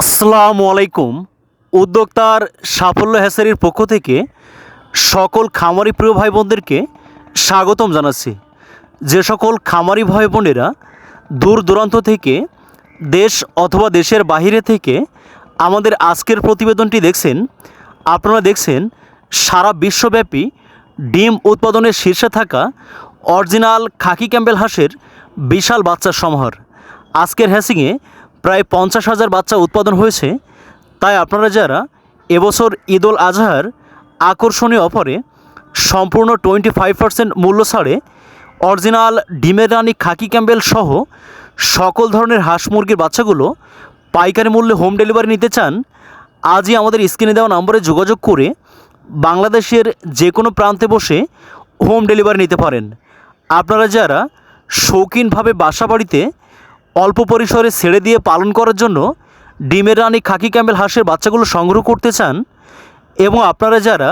আসসালামু আলাইকুম। উদ্যোক্তার সাফল্য হ্যাচারির পক্ষ থেকে সকল খামারি প্রিয় ভাই বোনদেরকে স্বাগতম জানাচ্ছি। যে সকল খামারি ভাই বোনেরা দূর দূরান্ত থেকে, দেশ অথবা দেশের বাইরে থেকে আমাদের আজকের প্রতিবেদনটি দেখছেন, আপনারা দেখছেন সারা বিশ্বব্যাপী ডিম উৎপাদনের শীর্ষে থাকা অরিজিনাল খাকি ক্যাম্বেল হাঁসের বিশাল বাচ্চার সমাহার। আজকের হ্যাচিংয়ে প্রায় 50,000 বাচ্চা উৎপাদন হয়েছে। তাই আপনারা যারা এবছর ঈদ উল আজহার আকর্ষণীয় অফারে সম্পূর্ণ 25% মূল্য ছাড়ে অরিজিনাল ডিমের রানী খাকি ক্যাম্বেল সহ সকল ধরনের হাঁস মুরগির বাচ্চাগুলো পাইকারি মূল্যে হোম ডেলিভারি নিতে চান, আজই আমাদের স্ক্রিনে দেওয়া নম্বরে যোগাযোগ করে বাংলাদেশের যে কোনো প্রান্তে বসে হোম ডেলিভারি নিতে পারেন। আপনারা যারা শৌখিনভাবে বাসা বাড়িতে অল্প পরিসরে ছেড়ে দিয়ে পালন করার জন্য ডিমের রানী খাকি ক্যাম্বেল হাঁসের বাচ্চাগুলো সংগ্রহ করতে চান, এবং আপনারা যারা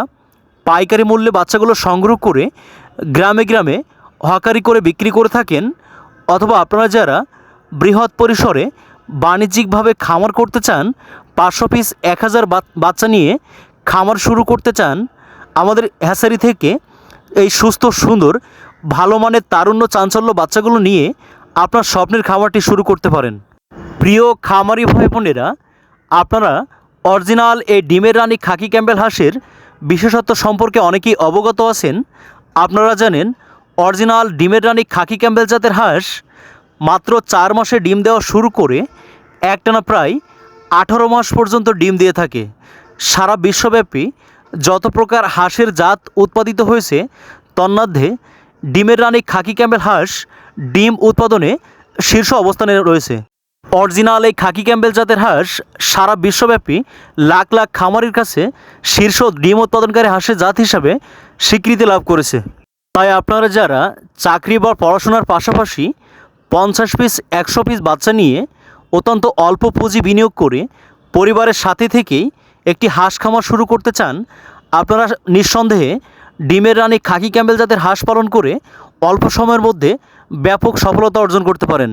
পাইকারি মূল্যে বাচ্চাগুলো সংগ্রহ করে গ্রামে গ্রামে হকারি করে বিক্রি করে থাকেন, অথবা আপনারা যারা বৃহৎ পরিসরে বাণিজ্যিকভাবে খামার করতে চান, 500 পিস 1000 বাচ্চা নিয়ে খামার শুরু করতে চান, আমাদের হ্যাচারি থেকে এই সুস্থ সুন্দর ভালো মানের তারুণ্য চাঞ্চল্য বাচ্চাগুলো নিয়ে আপনার স্বপ্নের খামারটি শুরু করতে পারেন। প্রিয় খামারি ভাই বোনেরা, আপনারা অরিজিনাল এই ডিমের রানী খাকি ক্যাম্বেল হাঁসের বিশেষত্ব সম্পর্কে অনেকেই অবগত আছেন। আপনারা জানেন অরিজিনাল ডিমের রানী খাকি ক্যাম্বেল জাতের হাঁস মাত্র 4 মাসে ডিম দেওয়া শুরু করে একটানা প্রায় 18 মাস পর্যন্ত ডিম দিয়ে থাকে। সারা বিশ্বব্যাপী যত প্রকার হাঁসের জাত উৎপাদিত হয়েছে তন্মধ্যে ডিমের রানী খাকি ক্যাম্বেল হাঁস ডিম উৎপাদনে শীর্ষ অবস্থানে রয়েছে। অরিজিনাল এই খাকি ক্যাম্বেল জাতের হাঁস সারা বিশ্বব্যাপী লাখ লাখ খামারির কাছে শীর্ষ ডিম উৎপাদনকারী হাঁসের জাত হিসাবে স্বীকৃতি লাভ করেছে। তাই আপনারা যারা চাকরি বা পড়াশোনার পাশাপাশি 50 পিস 100 পিস বাচ্চা নিয়ে অত্যন্ত অল্প পুঁজি বিনিয়োগ করে পরিবারের সাথে থেকেই একটি হাঁস খামার শুরু করতে চান, আপনারা নিঃসন্দেহে ডিমের রানী খাকি ক্যাম্বেল জাতের হাঁস পালন করে অল্প সময়ের মধ্যে ব্যাপক সফলতা অর্জন করতে পারেন।